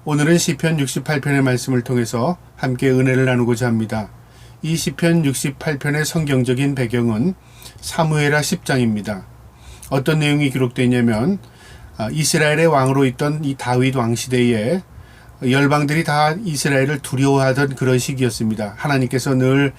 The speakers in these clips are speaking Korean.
오늘은 시편 68편의 말씀을 통해서 함께 은혜를 나누고자 합니다. 이 시편 68편의 성경적인 배경은 사무엘하 10장입니다. 어떤 내용이 기록되어 있냐면 이스라엘의 왕으로 있던 이 다윗 왕 시대에 열방들이 다 이스라엘을 두려워하던 그런 시기였습니다. 하나님께서 늘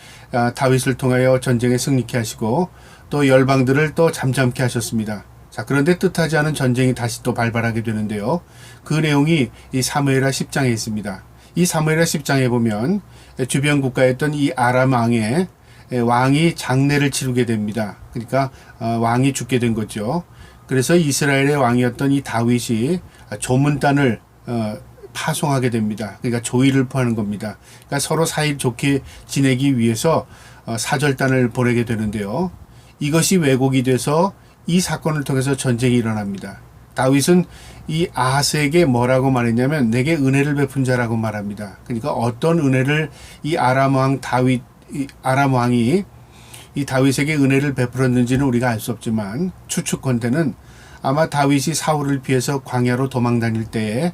다윗을 통하여 전쟁에 승리케 하시고 또 열방들을 또 잠잠케 하셨습니다. 자, 그런데 뜻하지 않은 전쟁이 다시 또 발발하게 되는데요. 그 내용이 이 사무엘하 10장에 있습니다. 이 사무엘하 10장에 보면 주변 국가였던 이 아람 왕이 장례를 치르게 됩니다. 그러니까 왕이 죽게 된 거죠. 그래서 이스라엘의 왕이었던 이 다윗이 조문단을 파송하게 됩니다. 그러니까 조의를 포하는 겁니다. 그러니까 서로 사이 좋게 지내기 위해서 사절단을 보내게 되는데요. 이것이 왜곡이 돼서 이 사건을 통해서 전쟁이 일어납니다. 다윗은 이 아하스에게 뭐라고 말했냐면 내게 은혜를 베푼 자라고 말합니다. 그러니까 어떤 은혜를 이 아람 왕이 이 다윗에게 은혜를 베풀었는지는 우리가 알 수 없지만 추측컨대는 아마 다윗이 사울을 피해서 광야로 도망 다닐 때에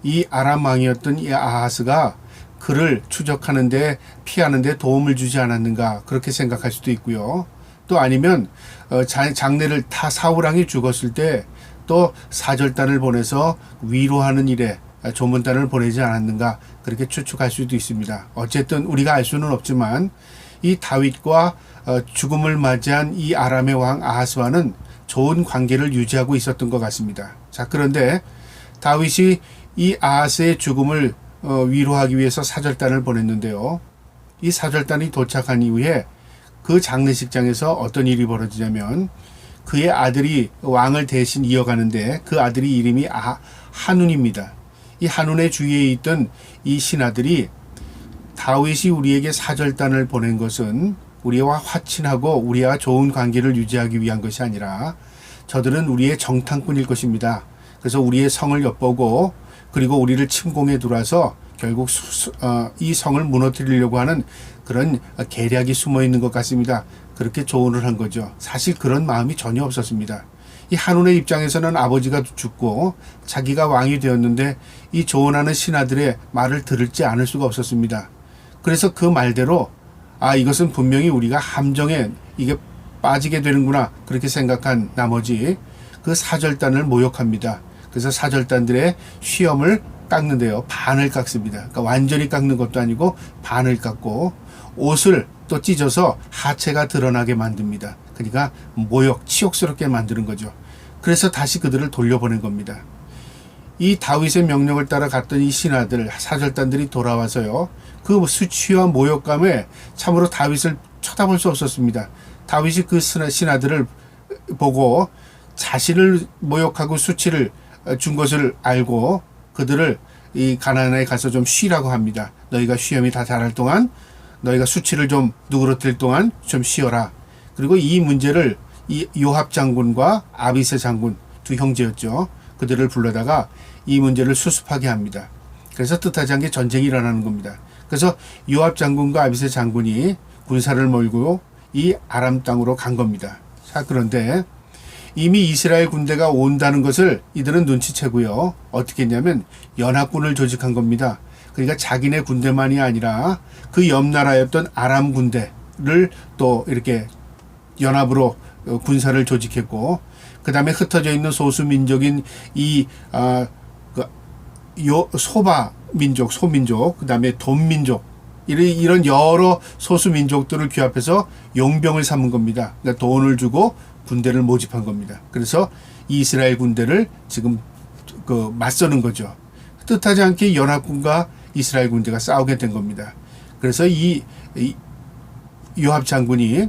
이 아람 왕이었던 이 아하스가 그를 추적하는데 피하는데 도움을 주지 않았는가 그렇게 생각할 수도 있고요. 또 아니면 장례를 사울 왕이 죽었을 때 또 사절단을 보내서 위로하는 일에 조문단을 보내지 않았는가 그렇게 추측할 수도 있습니다. 어쨌든 우리가 알 수는 없지만 이 다윗과 죽음을 맞이한 이 아람의 왕 아하스와는 좋은 관계를 유지하고 있었던 것 같습니다. 자, 그런데 다윗이 이 아하스의 죽음을 위로하기 위해서 사절단을 보냈는데요. 이 사절단이 도착한 이후에 그 장례식장에서 어떤 일이 벌어지냐면 그의 아들이 왕을 대신 이어가는데 그 아들이 이름이 한운입니다. 이 한운의 주위에 있던 이 신하들이 다윗이 우리에게 사절단을 보낸 것은 우리와 화친하고 우리와 좋은 관계를 유지하기 위한 것이 아니라 저들은 우리의 정탐꾼일 것입니다. 그래서 우리의 성을 엿보고 그리고 우리를 침공해 들어와서 결국 이 성을 무너뜨리려고 하는 그런 계략이 숨어 있는 것 같습니다. 그렇게 조언을 한 거죠. 사실 그런 마음이 전혀 없었습니다. 이 한운의 입장에서는 아버지가 죽고 자기가 왕이 되었는데 이 조언하는 신하들의 말을 들을지 않을 수가 없었습니다. 그래서 그 말대로 이것은 분명히 우리가 함정에 이게 빠지게 되는구나 그렇게 생각한 나머지 그 사절단을 모욕합니다. 그래서 사절단들의 시험을 깎는데요. 반을 깎습니다. 그러니까 완전히 깎는 것도 아니고 반을 깎고 옷을 또 찢어서 하체가 드러나게 만듭니다. 그러니까 모욕, 치욕스럽게 만드는 거죠. 그래서 다시 그들을 돌려보낸 겁니다. 이 다윗의 명령을 따라 갔던 이 신하들, 사절단들이 돌아와서요. 그 수치와 모욕감에 참으로 다윗을 쳐다볼 수 없었습니다. 다윗이 그 신하들을 보고 자신을 모욕하고 수치를 준 것을 알고 그들을 이 가나안에 가서 좀 쉬라고 합니다. 너희가 시험이 다 자랄 동안 너희가 수치를 좀 누그러뜨릴 동안 좀 쉬어라. 그리고 이 문제를 이 요압 장군과 아비새 장군 두 형제였죠. 그들을 불러다가 이 문제를 수습하게 합니다. 그래서 뜻하지 않게 전쟁이 일어나는 겁니다. 그래서 요압 장군과 아비새 장군이 군사를 몰고 이 아람 땅으로 간 겁니다. 자, 그런데 이미 이스라엘 군대가 온다는 것을 이들은 눈치채고요. 어떻게 했냐면 연합군을 조직한 겁니다. 그러니까 자기네 군대만이 아니라 그 옆 나라였던 아람 군대를 또 이렇게 연합으로 군사를 조직했고 그 다음에 흩어져 있는 소수민족인 소민족, 그 다음에 돈민족 이런 여러 소수민족들을 규합해서 용병을 삼은 겁니다. 그러니까 돈을 주고 군대를 모집한 겁니다. 그래서 이스라엘 군대를 지금 맞서는 거죠. 뜻하지 않게 연합군과 이스라엘 군대가 싸우게 된 겁니다. 그래서 이 요압 장군이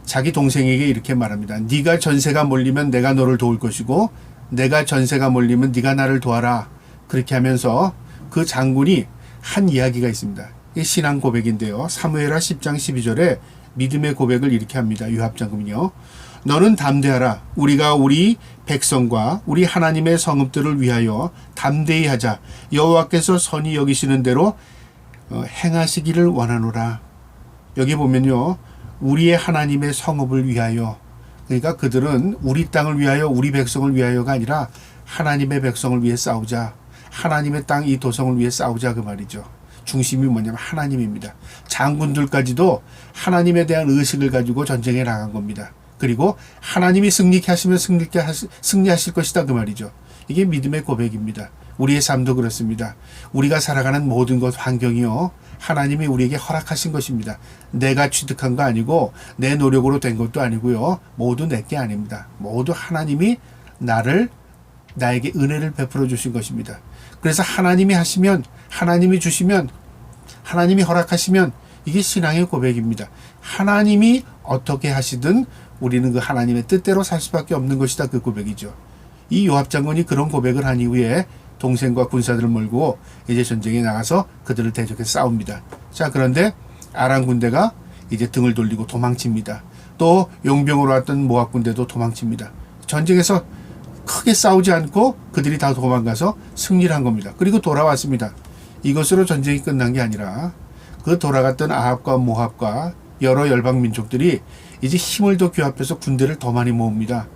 자기 동생에게 이렇게 말합니다. 네가 전세가 몰리면 내가 너를 도울 것이고 내가 전세가 몰리면 네가 나를 도와라. 그렇게 하면서 그 장군이 한 이야기가 있습니다. 이 신앙 고백인데요. 사무엘하 10장 12절에 믿음의 고백을 이렇게 합니다. 요압 장군이요. 너는 담대하라. 우리가 우리 백성과 우리 하나님의 성읍들을 위하여 담대히 하자. 여호와께서 선히 여기시는 대로 행하시기를 원하노라. 여기 보면요. 우리의 하나님의 성읍을 위하여, 그러니까 그들은 우리 땅을 위하여 우리 백성을 위하여가 아니라 하나님의 백성을 위해 싸우자. 하나님의 땅 이 도성을 위해 싸우자 그 말이죠. 중심이 뭐냐면 하나님입니다. 장군들까지도 하나님에 대한 의식을 가지고 전쟁에 나간 겁니다. 그리고 하나님이 승리케 하시면 승리하실 것이다 그 말이죠. 이게 믿음의 고백입니다. 우리의 삶도 그렇습니다. 우리가 살아가는 모든 것 환경이요, 하나님이 우리에게 허락하신 것입니다. 내가 취득한 거 아니고 내 노력으로 된 것도 아니고요, 모두 내게 아닙니다. 모두 하나님이 나에게 은혜를 베풀어 주신 것입니다. 그래서 하나님이 하시면, 하나님이 주시면, 하나님이 허락하시면 이게 신앙의 고백입니다. 하나님이 어떻게 하시든 우리는 그 하나님의 뜻대로 살 수밖에 없는 것이다, 그 고백이죠. 이 요압 장군이 그런 고백을 한 이후에 동생과 군사들을 몰고 이제 전쟁에 나가서 그들을 대적해 싸웁니다. 자, 그런데 아람 군대가 이제 등을 돌리고 도망칩니다. 또 용병으로 왔던 모압 군대도 도망칩니다. 전쟁에서 크게 싸우지 않고 그들이 다 도망가서 승리를 한 겁니다. 그리고 돌아왔습니다. 이것으로 전쟁이 끝난 게 아니라 그 돌아갔던 아합과 모압과 여러 열방 민족들이 이제 힘을 더 규합해서 군대를 더 많이 모읍니다.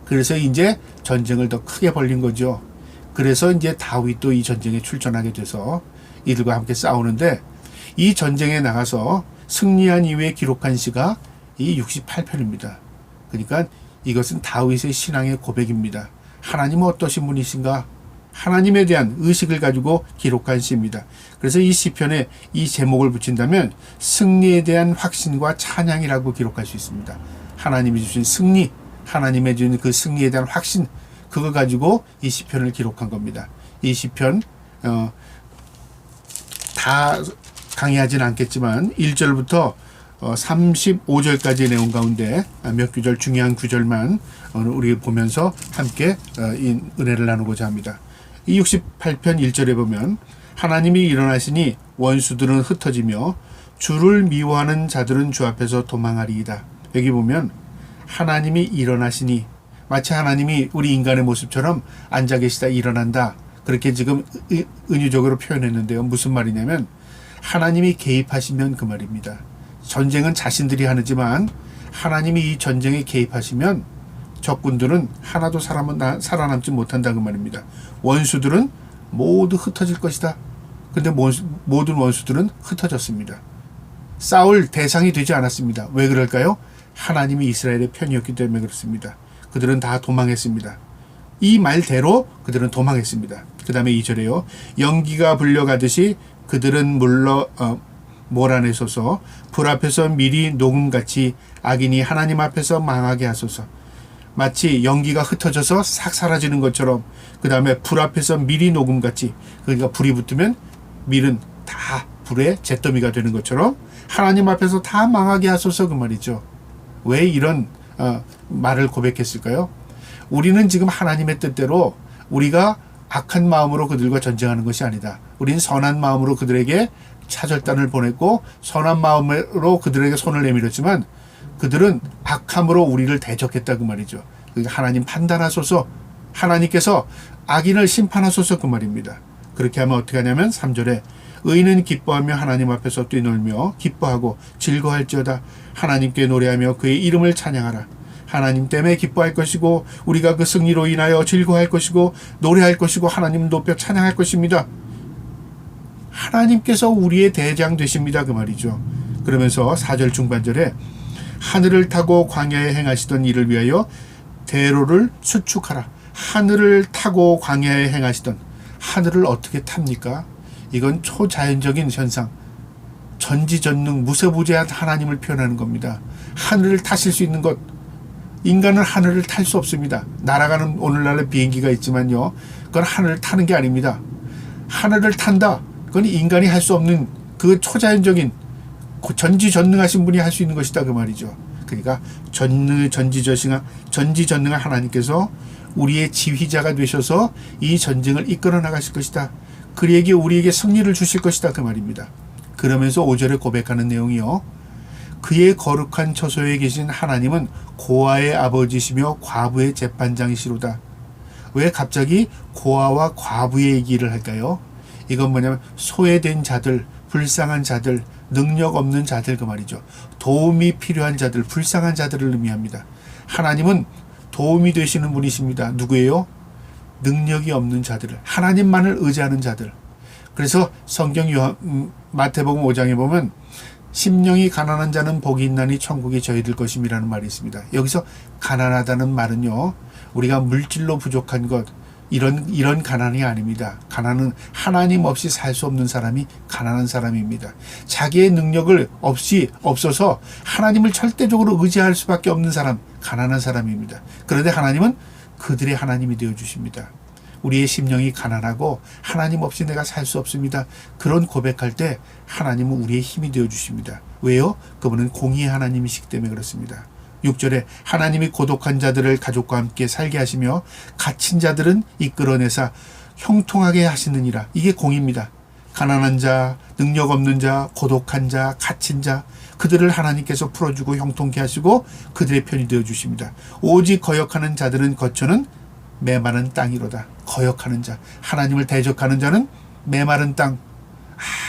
그래서 이제 전쟁을 더 크게 벌린 거죠. 그래서 이제 다윗도 이 전쟁에 출전하게 돼서 이들과 함께 싸우는데, 이 전쟁에 나가서 승리한 이후에 기록한 시가 이 68편입니다. 그러니까 이것은 다윗의 신앙의 고백입니다. 하나님은 어떠신 분이신가? 하나님에 대한 의식을 가지고 기록한 시입니다. 그래서 이 시편에 이 제목을 붙인다면 승리에 대한 확신과 찬양이라고 기록할 수 있습니다. 하나님이 주신 승리, 하나님의 주신 그 승리에 대한 확신, 그거 가지고 이 시편을 기록한 겁니다. 이 시편 다 강의하진 않겠지만 1절부터 35절까지의 내용 가운데 몇 구절, 중요한 구절만 우리 보면서 함께 이 은혜를 나누고자 합니다. 이 68편 1절에 보면 하나님이 일어나시니 원수들은 흩어지며 주를 미워하는 자들은 주 앞에서 도망하리이다. 여기 보면 하나님이 일어나시니, 마치 하나님이 우리 인간의 모습처럼 앉아 계시다, 일어난다, 그렇게 지금 은유적으로 표현했는데요. 무슨 말이냐면 하나님이 개입하시면 그 말입니다. 전쟁은 자신들이 하지만 하나님이 이 전쟁에 개입하시면 적군들은 하나도 살아남지 못한다 그 말입니다. 원수들은 모두 흩어질 것이다. 근데 모든 원수들은 흩어졌습니다. 싸울 대상이 되지 않았습니다. 왜 그럴까요? 하나님이 이스라엘의 편이었기 때문에 그렇습니다. 그들은 다 도망했습니다. 이 말대로 그들은 도망했습니다. 그 다음에 2절에요. 연기가 불려가듯이 그들은 몰아내소서. 불 앞에서 밀이 녹음같이 악인이 하나님 앞에서 망하게 하소서. 마치 연기가 흩어져서 싹 사라지는 것처럼, 그 다음에 불 앞에서 밀이 녹음같이, 그러니까 불이 붙으면 밀은 다 불의 잿더미가 되는 것처럼 하나님 앞에서 다 망하게 하소서 그 말이죠. 왜 이런 말을 고백했을까요? 우리는 지금 하나님의 뜻대로 우리가 악한 마음으로 그들과 전쟁하는 것이 아니다. 우리는 선한 마음으로 그들에게 차절단을 보냈고 선한 마음으로 그들에게 손을 내밀었지만 그들은 악함으로 우리를 대적했다 그 말이죠. 그러니까 하나님 판단하소서, 하나님께서 악인을 심판하소서 그 말입니다. 그렇게 하면 어떻게 하냐면 3절에 의인은 기뻐하며 하나님 앞에서 뛰놀며 기뻐하고 즐거워할지어다. 하나님께 노래하며 그의 이름을 찬양하라. 하나님 때문에 기뻐할 것이고 우리가 그 승리로 인하여 즐거워할 것이고 노래할 것이고 하나님 높여 찬양할 것입니다. 하나님께서 우리의 대장 되십니다 그 말이죠. 그러면서 4절 중반절에 하늘을 타고 광야에 행하시던 일을 위하여 대로를 수축하라. 하늘을 타고 광야에 행하시던, 하늘을 어떻게 탑니까? 이건 초자연적인 현상, 전지전능 무세부재한 하나님을 표현하는 겁니다. 하늘을 타실 수 있는 것, 인간은 하늘을 탈 수 없습니다. 날아가는 오늘날의 비행기가 있지만요, 그건 하늘을 타는 게 아닙니다. 하늘을 탄다, 그건 인간이 할 수 없는 그 초자연적인 전지전능하신 분이 할 수 있는 것이다 그 말이죠. 그러니까 전지전능한 하나님께서 우리의 지휘자가 되셔서 이 전쟁을 이끌어 나가실 것이다. 그에게 우리에게 승리를 주실 것이다 그 말입니다. 그러면서 5절에 고백하는 내용이요. 그의 거룩한 처소에 계신 하나님은 고아의 아버지시며 과부의 재판장이시로다. 왜 갑자기 고아와 과부의 얘기를 할까요? 이건 뭐냐면 소외된 자들, 불쌍한 자들, 능력 없는 자들 그 말이죠. 도움이 필요한 자들, 불쌍한 자들을 의미합니다. 하나님은 도움이 되시는 분이십니다. 누구예요? 능력이 없는 자들을, 하나님만을 의지하는 자들. 그래서 성경 마태복음 5장에 보면 심령이 가난한 자는 복이 있나니 천국이 저희들 것임이라는 말이 있습니다. 여기서 가난하다는 말은요, 우리가 물질로 부족한 것, 이런 가난이 아닙니다. 가난은 하나님 없이 살 수 없는 사람이 가난한 사람입니다. 자기의 능력을 없어서 하나님을 절대적으로 의지할 수밖에 없는 사람, 가난한 사람입니다. 그런데 하나님은 그들의 하나님이 되어주십니다. 우리의 심령이 가난하고 하나님 없이 내가 살 수 없습니다. 그런 고백할 때 하나님은 우리의 힘이 되어주십니다. 왜요? 그분은 공의의 하나님이시기 때문에 그렇습니다. 6절에 하나님이 고독한 자들을 가족과 함께 살게 하시며 갇힌 자들은 이끌어내사 형통하게 하시느니라. 이게 공의입니다. 가난한 자, 능력 없는 자, 고독한 자, 갇힌 자, 그들을 하나님께서 풀어주고 형통케 하시고 그들의 편이 되어주십니다. 오직 거역하는 자들은 거처는 메마른 땅이로다. 거역하는 자, 하나님을 대적하는 자는 메마른 땅,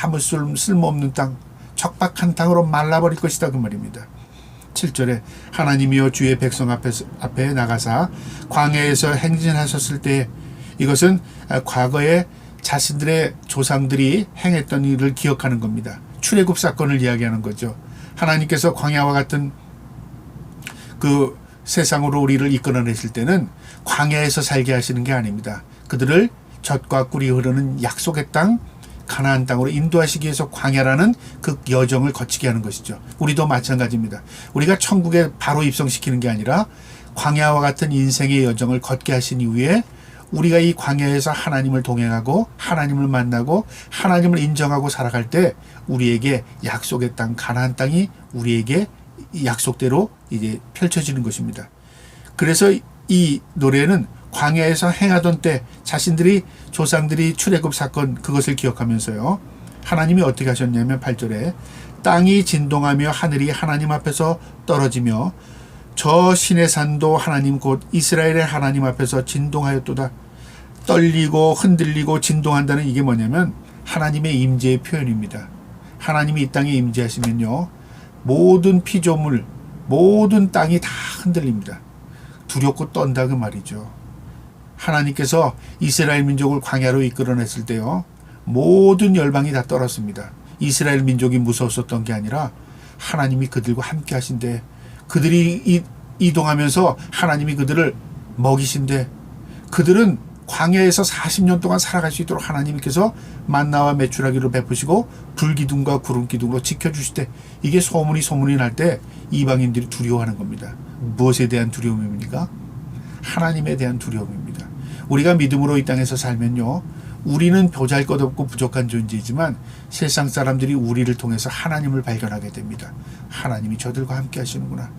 아무 쓸모없는 땅, 척박한 땅으로 말라버릴 것이다, 그 말입니다. 7절에 하나님이여 주의 백성 앞에 나가사 광야에서 행진하셨을 때, 이것은 과거에 자신들의 조상들이 행했던 일을 기억하는 겁니다. 출애굽 사건을 이야기하는 거죠. 하나님께서 광야와 같은 그 세상으로 우리를 이끌어내실 때는 광야에서 살게 하시는 게 아닙니다. 그들을 젖과 꿀이 흐르는 약속의 땅, 가나안 땅으로 인도하시기 위해서 광야라는 그 여정을 거치게 하는 것이죠. 우리도 마찬가지입니다. 우리가 천국에 바로 입성시키는 게 아니라 광야와 같은 인생의 여정을 걷게 하신 이후에 우리가 이 광야에서 하나님을 동행하고 하나님을 만나고 하나님을 인정하고 살아갈 때 우리에게 약속의 땅, 가나안 땅이 우리에게 약속대로 이제 펼쳐지는 것입니다. 그래서 이 노래는 광야에서 행하던 때 자신들이 조상들이 출애굽 사건 그것을 기억하면서요, 하나님이 어떻게 하셨냐면 8절에 땅이 진동하며 하늘이 하나님 앞에서 떨어지며 저 신의 산도 하나님 곧 이스라엘의 하나님 앞에서 진동하였도다. 떨리고 흔들리고 진동한다는 이게 뭐냐면 하나님의 임재의 표현입니다. 하나님이 이 땅에 임재하시면요, 모든 피조물, 모든 땅이 다 흔들립니다. 두렵고 떤다, 그 말이죠. 하나님께서 이스라엘 민족을 광야로 이끌어냈을 때요, 모든 열방이 다 떨었습니다. 이스라엘 민족이 무서웠었던 게 아니라 하나님이 그들과 함께 하신데, 그들이 이동하면서 하나님이 그들을 먹이신데, 그들은 광야에서 40년 동안 살아갈 수 있도록 하나님께서 만나와 메추라기를 베푸시고 불기둥과 구름기둥으로 지켜주실 때, 이게 소문이 날 때 이방인들이 두려워하는 겁니다. 무엇에 대한 두려움입니까? 하나님에 대한 두려움입니다. 우리가 믿음으로 이 땅에서 살면요, 우리는 보잘것없고 부족한 존재이지만 세상 사람들이 우리를 통해서 하나님을 발견하게 됩니다. 하나님이 저들과 함께 하시는구나.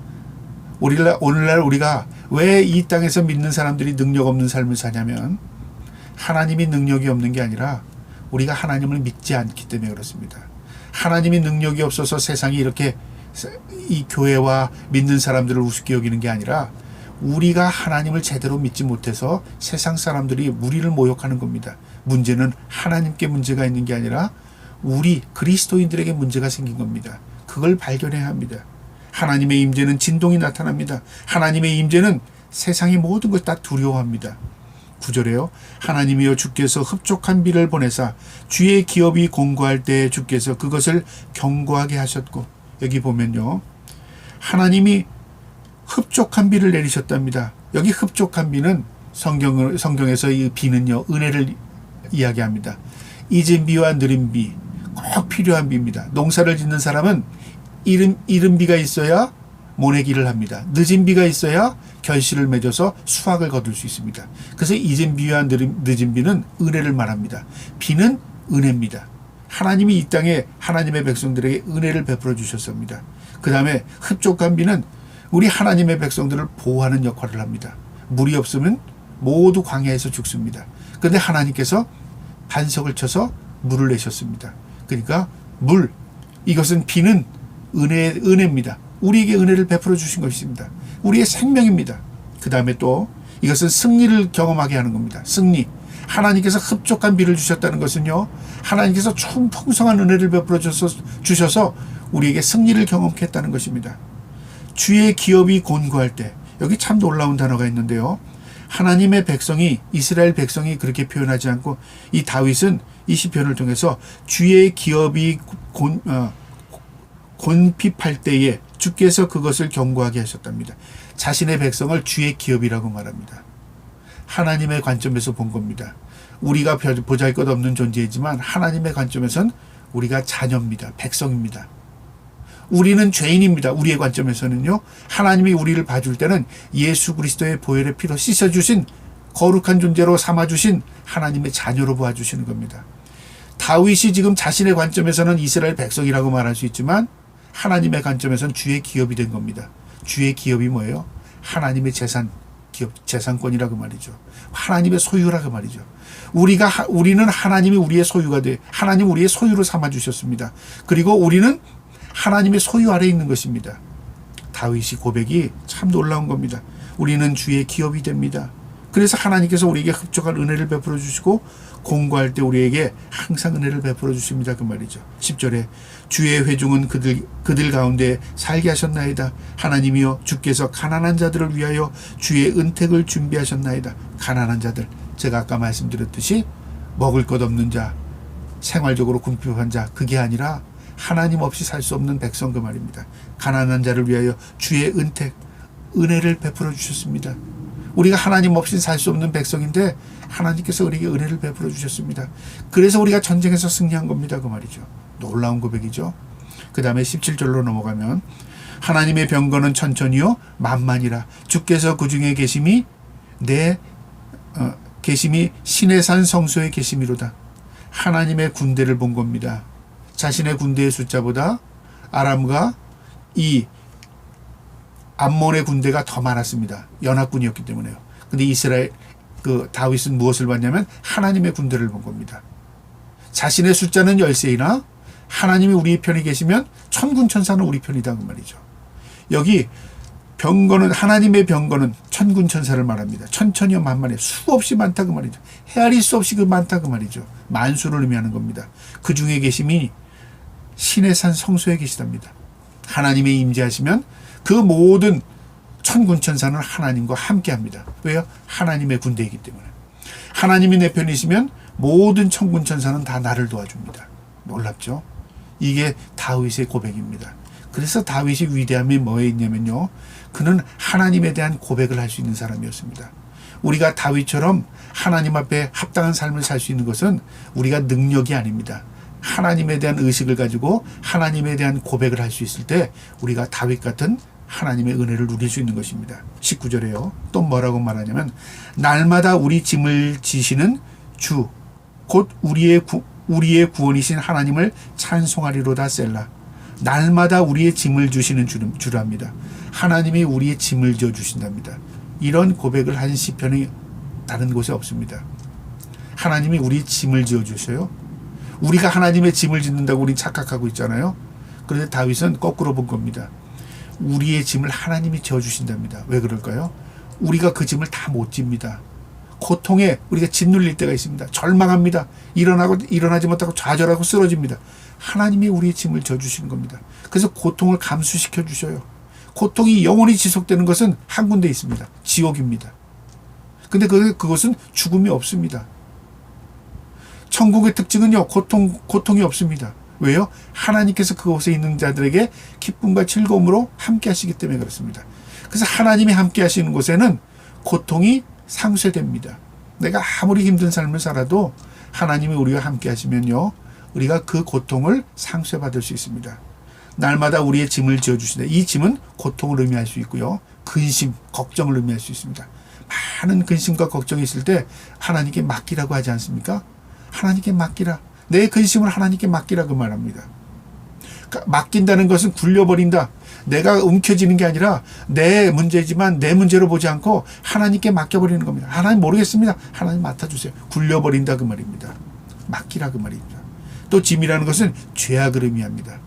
오늘날 우리가 왜 이 땅에서 믿는 사람들이 능력 없는 삶을 사냐면 하나님이 능력이 없는 게 아니라 우리가 하나님을 믿지 않기 때문에 그렇습니다. 하나님이 능력이 없어서 세상이 이렇게 이 교회와 믿는 사람들을 우습게 여기는 게 아니라 우리가 하나님을 제대로 믿지 못해서 세상 사람들이 우리를 모욕하는 겁니다. 문제는 하나님께 문제가 있는 게 아니라 우리 그리스도인들에게 문제가 생긴 겁니다. 그걸 발견해야 합니다. 하나님의 임재는 진동이 나타납니다. 하나님의 임재는 세상의 모든 것 다 두려워합니다. 9절에요. 하나님이여 주께서 흡족한 비를 보내사 주의 기업이 공고할 때 주께서 그것을 견고하게 하셨고, 여기 보면요, 하나님이 흡족한 비를 내리셨답니다. 여기 흡족한 비는 성경에서 이 비는요, 은혜를 이야기합니다. 잊은 비와 느린 비, 꼭 필요한 비입니다. 농사를 짓는 사람은 이른 비가 있어야 모내기를 합니다. 늦은 비가 있어야 결실을 맺어서 수확을 거둘 수 있습니다. 그래서 잊은 비와 늦은 비는 은혜를 말합니다. 비는 은혜입니다. 하나님이 이 땅에 하나님의 백성들에게 은혜를 베풀어 주셨습니다. 그 다음에 흡족한 비는 우리 하나님의 백성들을 보호하는 역할을 합니다. 물이 없으면 모두 광야에서 죽습니다. 그런데 하나님께서 반석을 쳐서 물을 내셨습니다. 그러니까 이것은 비는 은혜입니다. 우리에게 은혜를 베풀어 주신 것입니다. 우리의 생명입니다. 그 다음에 또 이것은 승리를 경험하게 하는 겁니다. 승리. 하나님께서 흡족한 비를 주셨다는 것은요, 하나님께서 풍성한 은혜를 베풀어 주셔서 우리에게 승리를 경험케 했다는 것입니다. 주의 기업이 곤고할 때, 여기 참 놀라운 단어가 있는데요, 하나님의 백성이, 이스라엘 백성이 그렇게 표현하지 않고 이 다윗은 이 시편을 통해서 주의 기업이 곤핍할 때에 주께서 그것을 견고하게 하셨답니다. 자신의 백성을 주의 기업이라고 말합니다. 하나님의 관점에서 본 겁니다. 우리가 보잘것없는 존재이지만 하나님의 관점에선 우리가 자녀입니다. 백성입니다. 우리는 죄인입니다. 우리의 관점에서는요. 하나님이 우리를 봐줄 때는 예수 그리스도의 보혈의 피로 씻어주신 거룩한 존재로 삼아주신 하나님의 자녀로 보아주시는 겁니다. 다윗이 지금 자신의 관점에서는 이스라엘 백성이라고 말할 수 있지만 하나님의 관점에서는 주의 기업이 된 겁니다. 주의 기업이 뭐예요? 하나님의 재산권이라고 말이죠. 하나님의 소유라고 말이죠. 우리는 하나님이 우리의 소유가 하나님 우리의 소유로 삼아주셨습니다. 그리고 우리는 하나님의 소유 아래에 있는 것입니다. 다윗이 고백이 참 놀라운 겁니다. 우리는 주의 기업이 됩니다. 그래서 하나님께서 우리에게 흡족한 은혜를 베풀어 주시고 공고할 때 우리에게 항상 은혜를 베풀어 주십니다. 그 말이죠. 10절에 주의 회중은 그들 가운데 살게 하셨나이다. 하나님이여 주께서 가난한 자들을 위하여 주의 은택을 준비하셨나이다. 가난한 자들, 제가 아까 말씀드렸듯이 먹을 것 없는 자, 생활적으로 궁핍한 자, 그게 아니라 하나님 없이 살 수 없는 백성 그 말입니다. 가난한 자를 위하여 주의 은택, 은혜를 베풀어 주셨습니다. 우리가 하나님 없이 살 수 없는 백성인데 하나님께서 우리에게 은혜를 베풀어 주셨습니다. 그래서 우리가 전쟁에서 승리한 겁니다. 그 말이죠. 놀라운 고백이죠. 그 다음에 17절로 넘어가면 하나님의 병거는 천천히요 만만이라 주께서 그 중에 계심이 계심이 신의 산 성소에 계심이로다. 하나님의 군대를 본 겁니다. 자신의 군대의 숫자보다 아람과 이 암몬의 군대가 더 많았습니다. 연합군이었기 때문에요. 근데 이스라엘 다윗은 무엇을 봤냐면 하나님의 군대를 본 겁니다. 자신의 숫자는 10세이나 하나님이 우리 편에 계시면 천군천사는 우리 편이다 그 말이죠. 여기 병거는 하나님의 병거는 천군천사를 말합니다. 천천히요 만만해 수없이 많다 그 말이죠. 헤아릴 수 없이 많다 그 말이죠. 만수를 의미하는 겁니다. 그 중에 계심이 신의 산 성소에 계시답니다. 하나님의 임재하시면 그 모든 천군천사는 하나님과 함께합니다. 왜요? 하나님의 군대이기 때문에. 하나님이 내 편이시면 모든 천군천사는 다 나를 도와줍니다. 놀랍죠? 이게 다윗의 고백입니다. 그래서 다윗이 위대함이 뭐에 있냐면요. 그는 하나님에 대한 고백을 할 수 있는 사람이었습니다. 우리가 다윗처럼 하나님 앞에 합당한 삶을 살 수 있는 것은 우리가 능력이 아닙니다. 하나님에 대한 의식을 가지고 하나님에 대한 고백을 할 수 있을 때 우리가 다윗 같은 하나님의 은혜를 누릴 수 있는 것입니다. 19절에요. 또 뭐라고 말하냐면 날마다 우리 짐을 지시는 주 곧 우리의 구원이신 하나님을 찬송하리로다 셀라. 날마다 우리의 짐을 주시는 주랍니다. 하나님이 우리의 짐을 져 주신답니다. 이런 고백을 한 시편이 다른 곳에 없습니다. 하나님이 우리 짐을 지어 주셔요. 우리가 하나님의 짐을 짓는다고 우리 착각하고 있잖아요. 그런데 다윗은 거꾸로 본 겁니다. 우리의 짐을 하나님이 지어주신답니다. 왜 그럴까요? 우리가 그 짐을 다 못 집니다. 고통에 우리가 짓눌릴 때가 있습니다. 절망합니다. 일어나지 못하고 좌절하고 쓰러집니다. 하나님이 우리의 짐을 져주시는 겁니다. 그래서 고통을 감수시켜 주셔요. 고통이 영원히 지속되는 것은 한 군데 있습니다. 지옥입니다. 근데 그것은 죽음이 없습니다. 천국의 특징은요, 고통이 없습니다. 왜요? 하나님께서 그곳에 있는 자들에게 기쁨과 즐거움으로 함께 하시기 때문에 그렇습니다. 그래서 하나님이 함께 하시는 곳에는 고통이 상쇄됩니다. 내가 아무리 힘든 삶을 살아도 하나님이 우리와 함께 하시면요, 우리가 그 고통을 상쇄받을 수 있습니다. 날마다 우리의 짐을 지어주시다. 이 짐은 고통을 의미할 수 있고요. 근심, 걱정을 의미할 수 있습니다. 많은 근심과 걱정이 있을 때 하나님께 맡기라고 하지 않습니까? 하나님께 맡기라. 내 근심을 하나님께 맡기라고 말합니다. 그러니까 맡긴다는 것은 굴려버린다. 내가 움켜쥐는 게 아니라 내 문제지만 내 문제로 보지 않고 하나님께 맡겨버리는 겁니다. 하나님 모르겠습니다. 하나님 맡아주세요. 굴려버린다 그 말입니다. 맡기라 그 말입니다. 또 짐이라는 것은 죄악을 의미합니다.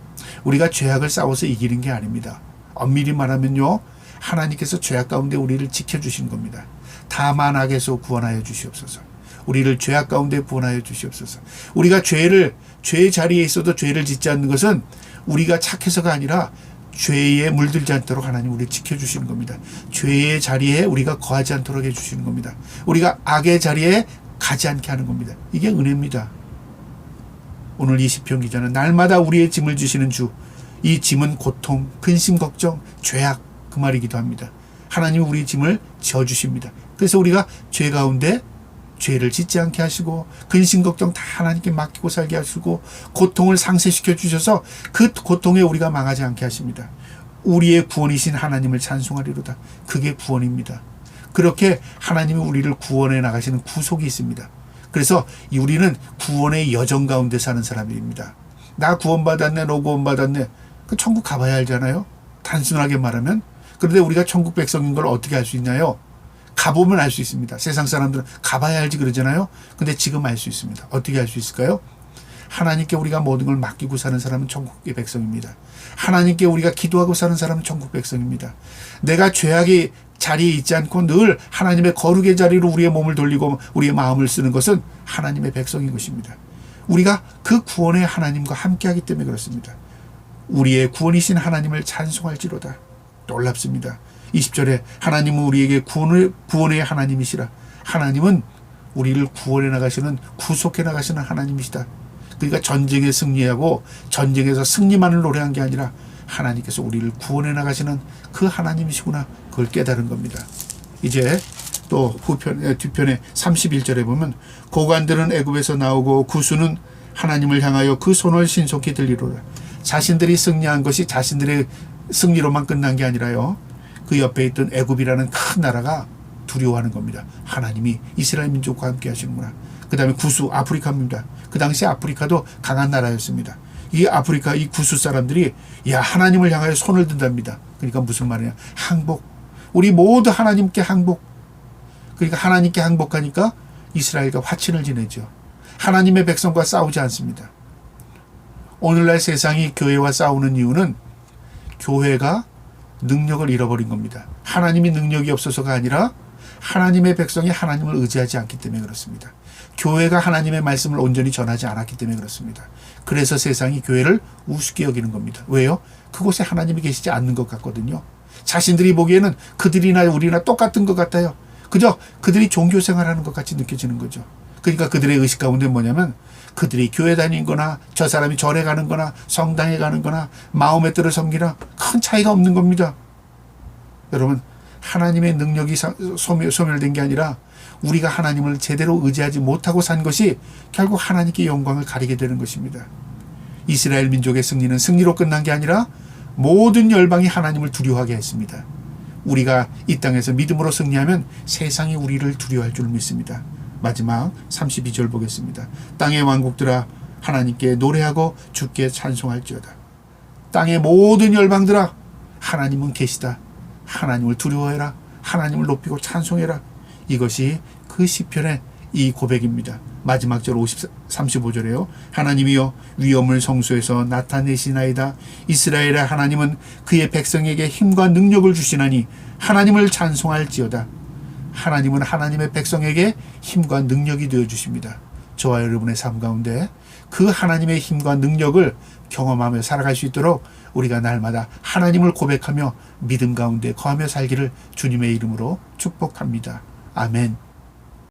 우리가 죄악을 싸워서 이기는 게 아닙니다. 엄밀히 말하면요, 하나님께서 죄악 가운데 우리를 지켜주신 겁니다. 다만 악에서 구원하여 주시옵소서. 우리를 죄악 가운데 구원하여 주시옵소서. 우리가 죄의 자리에 있어도 죄를 짓지 않는 것은 우리가 착해서가 아니라 죄에 물들지 않도록 하나님 우리를 지켜주시는 겁니다. 죄의 자리에 우리가 거하지 않도록 해주시는 겁니다. 우리가 악의 자리에 가지 않게 하는 겁니다. 이게 은혜입니다. 오늘 이 시편 기자는 날마다 우리의 짐을 주시는 주, 이 짐은 고통, 근심, 걱정, 죄악 그 말이기도 합니다. 하나님이 우리의 짐을 져주십니다. 그래서 우리가 죄 가운데 죄를 짓지 않게 하시고 근심 걱정 다 하나님께 맡기고 살게 하시고 고통을 상쇄시켜 주셔서 그 고통에 우리가 망하지 않게 하십니다. 우리의 구원이신 하나님을 찬송하리로다. 그게 구원입니다. 그렇게 하나님이 우리를 구원해 나가시는 구속이 있습니다. 그래서 우리는 구원의 여정 가운데 사는 사람입니다. 나 구원받았네, 너 구원받았네. 그 천국 가봐야 알잖아요. 단순하게 말하면. 그런데 우리가 천국 백성인 걸 어떻게 알 수 있나요? 가보면 알 수 있습니다. 세상 사람들은 가봐야 알지 그러잖아요. 근데 지금 알 수 있습니다. 어떻게 알 수 있을까요? 하나님께 우리가 모든 걸 맡기고 사는 사람은 천국의 백성입니다. 하나님께 우리가 기도하고 사는 사람은 천국 백성입니다. 내가 죄악의 자리에 있지 않고 늘 하나님의 거룩의 자리로 우리의 몸을 돌리고 우리의 마음을 쓰는 것은 하나님의 백성인 것입니다. 우리가 그 구원의 하나님과 함께하기 때문에 그렇습니다. 우리의 구원이신 하나님을 찬송할지로다. 놀랍습니다. 20절에 하나님은 우리에게 구원의 하나님이시라. 하나님은 우리를 구원해 나가시는 구속해 나가시는 하나님이시다. 그러니까 전쟁에 승리하고 전쟁에서 승리만을 노래한 게 아니라 하나님께서 우리를 구원해 나가시는 그 하나님이시구나. 그걸 깨달은 겁니다. 이제 또 뒤편에 31절에 보면 고관들은 애굽에서 나오고 구수는 하나님을 향하여 그 손을 신속히 들리로라. 자신들이 승리한 것이 자신들의 승리로만 끝난 게 아니라요. 그 옆에 있던 애굽이라는 큰 나라가 두려워하는 겁니다. 하나님이 이스라엘 민족과 함께 하시는구나. 그 다음에 구수 아프리카입니다. 그 당시 아프리카도 강한 나라였습니다. 이 아프리카 이 구수 사람들이 야 하나님을 향하여 손을 든답니다. 그러니까 무슨 말이냐. 항복. 우리 모두 하나님께 항복. 그러니까 하나님께 항복하니까 이스라엘과 화친을 지내죠. 하나님의 백성과 싸우지 않습니다. 오늘날 세상이 교회와 싸우는 이유는 교회가 능력을 잃어버린 겁니다. 하나님이 능력이 없어서가 아니라 하나님의 백성이 하나님을 의지하지 않기 때문에 그렇습니다. 교회가 하나님의 말씀을 온전히 전하지 않았기 때문에 그렇습니다. 그래서 세상이 교회를 우습게 여기는 겁니다. 왜요? 그곳에 하나님이 계시지 않는 것 같거든요. 자신들이 보기에는 그들이나 우리나 똑같은 것 같아요. 그저 그들이 종교생활하는 것 같이 느껴지는 거죠. 그러니까 그들의 의식 가운데 뭐냐면 그들이 교회 다니는 거나 저 사람이 절에 가는 거나 성당에 가는 거나 마음에 따라 섬기나 큰 차이가 없는 겁니다. 여러분 하나님의 능력이 소멸된 게 아니라 우리가 하나님을 제대로 의지하지 못하고 산 것이 결국 하나님께 영광을 가리게 되는 것입니다. 이스라엘 민족의 승리는 승리로 끝난 게 아니라 모든 열방이 하나님을 두려워하게 했습니다. 우리가 이 땅에서 믿음으로 승리하면 세상이 우리를 두려워할 줄 믿습니다. 마지막 32절 보겠습니다. 땅의 왕국들아 하나님께 노래하고 주께 찬송할지어다. 땅의 모든 열방들아 하나님은 계시다. 하나님을 두려워해라. 하나님을 높이고 찬송해라. 이것이 그 시편의 이 고백입니다. 마지막 절 35절에요. 하나님이여 위엄을 성소에서 나타내시나이다. 이스라엘의 하나님은 그의 백성에게 힘과 능력을 주시나니 하나님을 찬송할지어다. 하나님은 하나님의 백성에게 힘과 능력이 되어주십니다. 저와 여러분의 삶 가운데 그 하나님의 힘과 능력을 경험하며 살아갈 수 있도록 우리가 날마다 하나님을 고백하며 믿음 가운데 거하며 살기를 주님의 이름으로 축복합니다. 아멘.